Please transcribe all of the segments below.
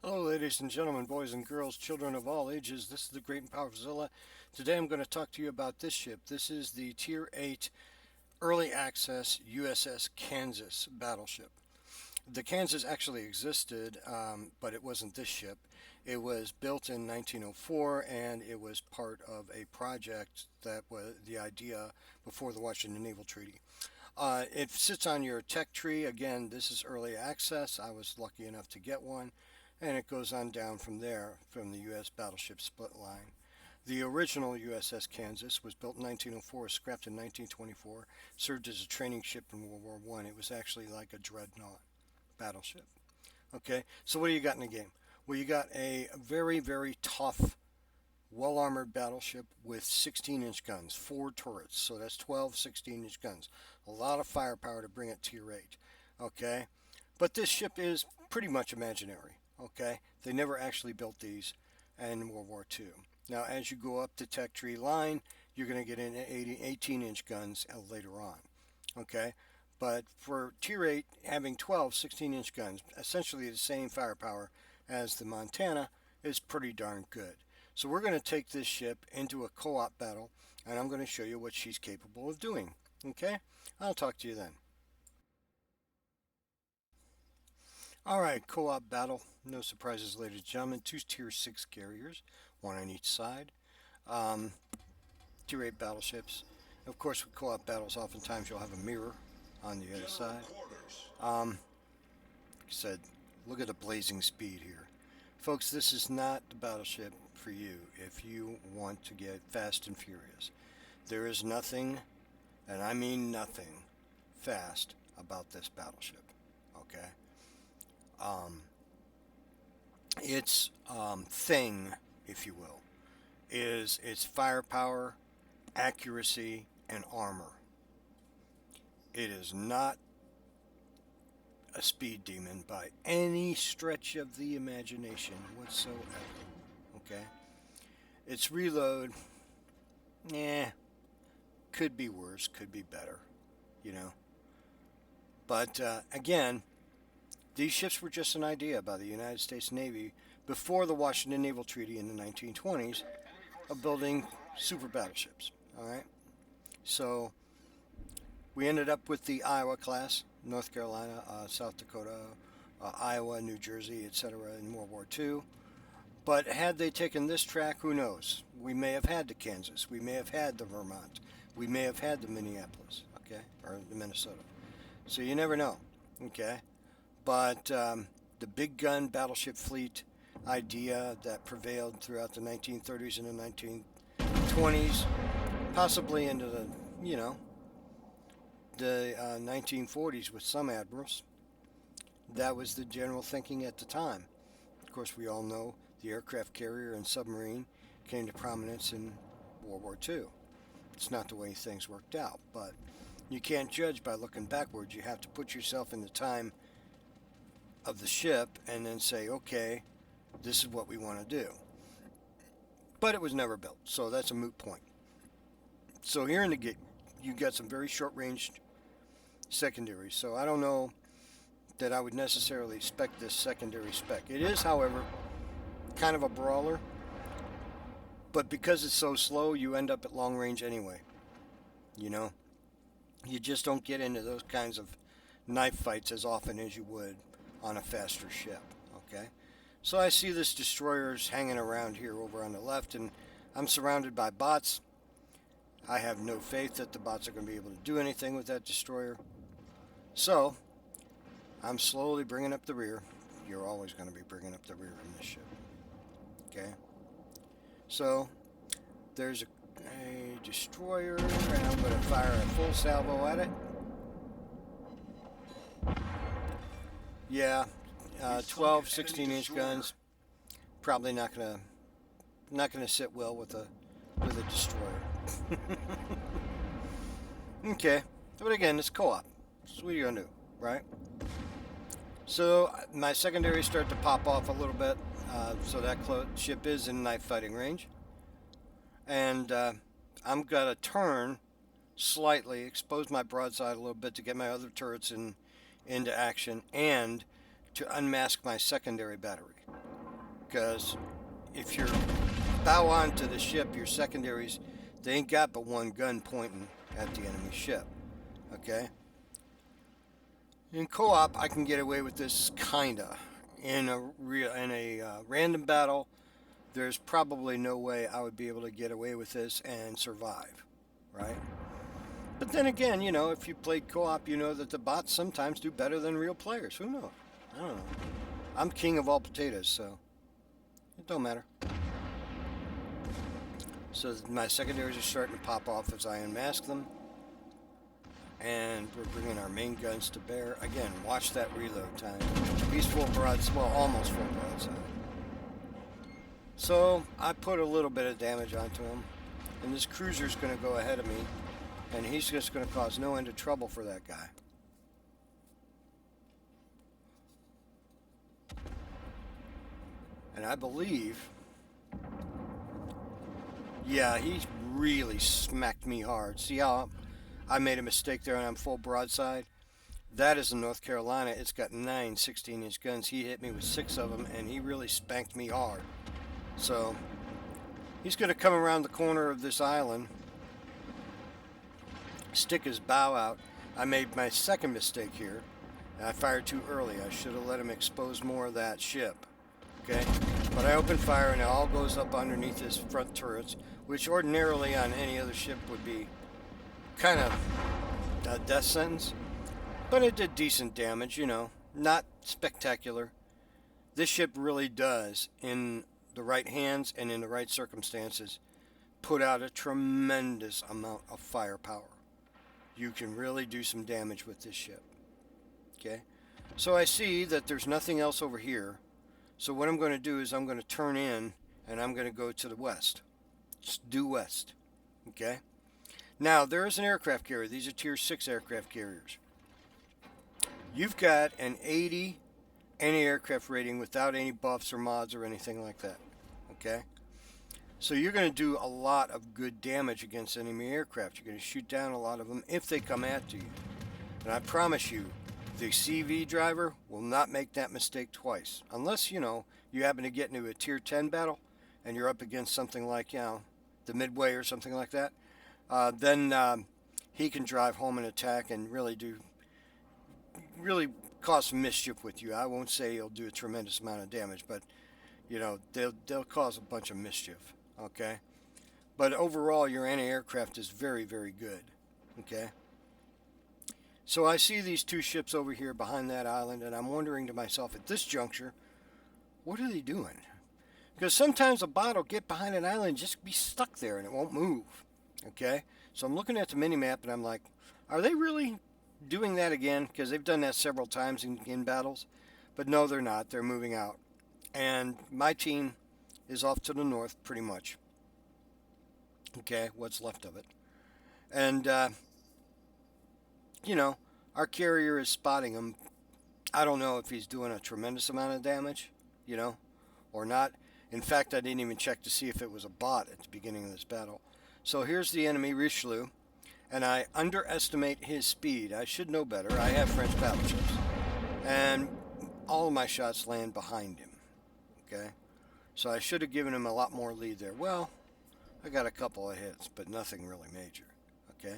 Hello, ladies and gentlemen, boys and girls, children of all ages. This is the Great and Powerful Zilla. Today I'm going to talk to you about this ship. This is the Tier 8 Early Access USS Kansas battleship. The Kansas actually existed, but it wasn't this ship. It was built in 1904 and it was part of a project that was the idea before the Washington Naval Treaty. It sits on your tech tree. Again, this is early access. I was lucky enough to get one, and it goes on down from there from the US Battleship split line. The original USS Kansas was built in 1904, scrapped in 1924, served as a training ship in World War I. It was actually like a dreadnought battleship. Okay, so what do you got in the game? Well, you got a very, very tough, well armored battleship with 16-inch guns, four turrets. So that's 12 16-inch guns. A lot of firepower to bring it to your 8. Okay, but this ship is pretty much imaginary. Okay, they never actually built these in World War II. Now, as you go up the tech tree line, you're going to get in 18-inch guns later on. Okay, but for Tier 8, having 12 16-inch guns, essentially the same firepower as the Montana, is pretty darn good. So we're going to take this ship into a co-op battle, and I'm going to show you what she's capable of doing. Okay, I'll talk to you then. All right, co-op battle. No surprises, ladies and gentlemen. Two Tier 6 carriers, one on each side. Um, Tier 8 battleships. Of course, with co-op battles, oftentimes you'll have a mirror on the other side. Like I said, look at the blazing speed here. Folks, this is not the battleship for you if you want to get fast and furious. There is nothing, and I mean nothing, fast about this battleship. Okay? Um, its thing, if you will, is its firepower, accuracy, and armor. It is not a speed demon by any stretch of the imagination whatsoever. Okay? Its reload, eh, could be worse, could be better, you know. But again, these ships were just an idea by the United States Navy before the Washington Naval Treaty in the 1920s of building super battleships. All right. So we ended up with the Iowa class, North Carolina, South Dakota, Iowa, New Jersey, etc. in World War II. But had they taken this track, who knows? We may have had the Kansas. We may have had the Vermont. We may have had the Minneapolis, okay, or the Minnesota. So you never know, okay? But the big gun battleship fleet idea that prevailed throughout the 1930s and the 1920s, possibly into the, you know, the 1940s with some admirals, that was the general thinking at the time. Of course, we all know the aircraft carrier and submarine came to prominence in World War II. It's not the way things worked out, but you can't judge by looking backwards. You have to put yourself in the time of the ship and then say, okay, this is what we want to do. But it was never built, so that's a moot point. So here in the gate, you got some very short-ranged secondaries. So I don't know that I would necessarily spec this secondary spec. It is, however, kind of a brawler, but because it's so slow, you end up at long range anyway. You know, you just don't get into those kinds of knife fights as often as you would on a faster ship. Okay, so I see this destroyer's hanging around here over on the left, and I'm surrounded by bots. I have no faith that the bots are going to be able to do anything with that destroyer. So I'm slowly bringing up the rear. You're always going to be bringing up the rear in this ship. Okay, so there's a destroyer, and I'm going to fire a full salvo at it. Yeah, 12, 16-inch guns. Probably not gonna sit well with a destroyer. Okay, but again, it's co-op. So what are you gonna do, right? So my secondaries start to pop off a little bit. So that ship is in knife fighting range, and I'm gonna turn slightly, expose my broadside a little bit to get my other turrets into action and to unmask my secondary battery. Because if you're bow on to the ship, your secondaries, they ain't got but one gun pointing at the enemy ship. Okay? In co-op, I can get away with this kinda. In a random battle, there's probably no way I would be able to get away with this and survive, right? But then again, you know, if you played co-op, you know that the bots sometimes do better than real players. Who knows? I don't know. I'm king of all potatoes, so it don't matter. So my secondaries are starting to pop off as I unmask them. And we're bringing our main guns to bear. Again, watch that reload time. He's full broadside, well, almost full broadside. So I put a little bit of damage onto him. And this cruiser's going to go ahead of me. And he's just going to cause no end of trouble for that guy. And I believe... yeah, he really smacked me hard. See how I made a mistake there and I'm full broadside? That is in North Carolina. It's got 9 16-inch guns. He hit me with 6 of them, and he really spanked me hard. So, he's going to come around the corner of this island, stick his bow out. I made my second mistake here. I fired too early. I should have let him expose more of that ship. Okay? But I opened fire, and it all goes up underneath his front turrets, which ordinarily on any other ship would be kind of a death sentence. But it did decent damage, you know. Not spectacular. This ship really does, in the right hands and in the right circumstances, put out a tremendous amount of firepower. You can really do some damage with this ship. Okay? So I see that there's nothing else over here. So what I'm going to do is I'm going to turn in and I'm going to go to the west. Just due west. Okay? Now, there is an aircraft carrier. These are Tier 6 aircraft carriers. You've got an 80 anti-aircraft rating without any buffs or mods or anything like that. Okay? So you're going to do a lot of good damage against enemy aircraft. You're going to shoot down a lot of them if they come after you. And I promise you, the CV driver will not make that mistake twice. Unless, you know, you happen to get into a Tier 10 battle and you're up against something like, you know, the Midway or something like that. Then he can drive home and attack and really cause some mischief with you. I won't say he'll do a tremendous amount of damage, but, you know, they'll cause a bunch of mischief. Okay? But overall, your anti-aircraft is very, very good. Okay? So I see these two ships over here behind that island, and I'm wondering to myself at this juncture, what are they doing? Because sometimes a bot will get behind an island and just be stuck there and it won't move. Okay? So I'm looking at the mini-map and I'm like, are they really doing that again? Because they've done that several times in battles. But no, they're not. They're moving out. And my team is off to the north, pretty much. Okay, what's left of it. And, you know, our carrier is spotting him. I don't know if he's doing a tremendous amount of damage, you know, or not. In fact, I didn't even check to see if it was a bot at the beginning of this battle. So here's the enemy Richelieu, and I underestimate his speed. I should know better. I have French battleships. And all of my shots land behind him. Okay? So I should have given him a lot more lead there. Well, I got a couple of hits, but nothing really major. Okay?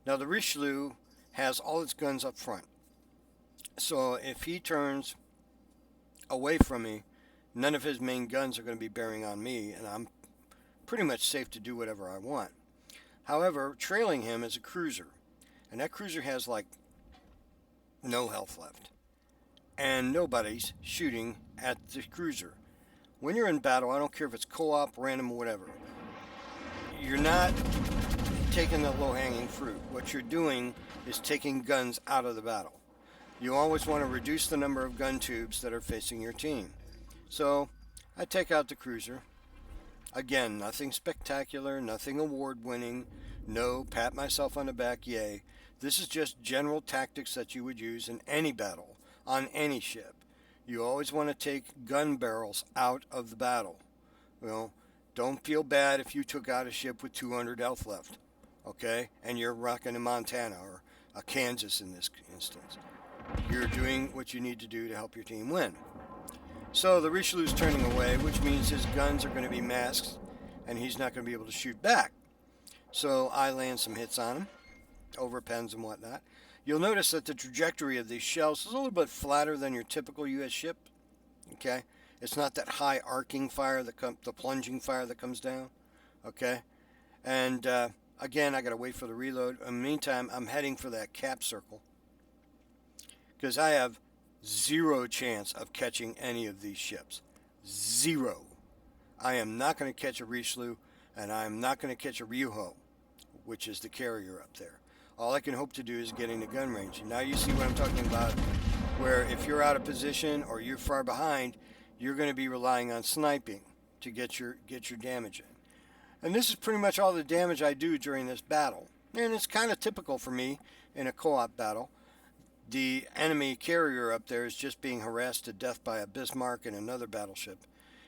Now the Richelieu has all its guns up front. So if he turns away from me, none of his main guns are going to be bearing on me, and I'm pretty much safe to do whatever I want. However, trailing him is a cruiser, and that cruiser has like no health left, and nobody's shooting at the cruiser. When you're in battle, I don't care if it's co-op, random, whatever, you're not taking the low-hanging fruit. What you're doing is taking guns out of the battle. You always want to reduce the number of gun tubes that are facing your team. So I take out the cruiser. Again, nothing spectacular, nothing award-winning, no pat myself on the back, yay. This is just general tactics that you would use in any battle, on any ship. You always want to take gun barrels out of the battle. Well, don't feel bad if you took out a ship with 200 health left, okay? And you're rocking a Montana or a Kansas in this instance. You're doing what you need to do to help your team win. So the Richelieu's turning away, which means his guns are going to be masked and he's not going to be able to shoot back. So I land some hits on him, over pens and whatnot. You'll notice that the trajectory of these shells is a little bit flatter than your typical U.S. ship. Okay, it's not that high arcing fire the plunging fire that comes down. Okay, and again, I got to wait for the reload. In the meantime, I'm heading for that cap circle because I have zero chance of catching any of these ships. Zero. I am not going to catch a Richelieu, and I am not going to catch a Ryuho, which is the carrier up there. All I can hope to do is get into gun range. And now you see what I'm talking about, where if you're out of position or you're far behind, you're going to be relying on sniping to get your damage in. And this is pretty much all the damage I do during this battle. And it's kind of typical for me in a co-op battle. The enemy carrier up there is just being harassed to death by a Bismarck and another battleship,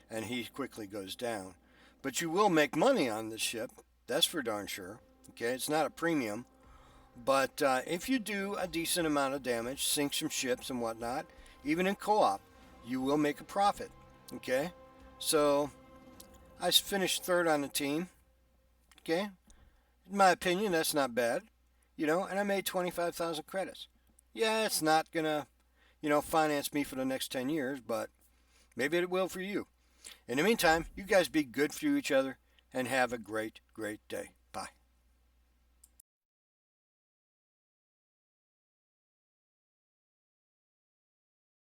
and he quickly goes down. But you will make money on this ship, that's for darn sure. Okay, it's not a premium, but if you do a decent amount of damage, sink some ships and whatnot, even in co-op, you will make a profit. Okay, so I finished third on the team. Okay, in my opinion, that's not bad, and I made 25,000 credits. Yeah, it's not gonna, finance me for the next 10 years, but maybe it will for you. In the meantime, you guys be good for each other and have a great, great day.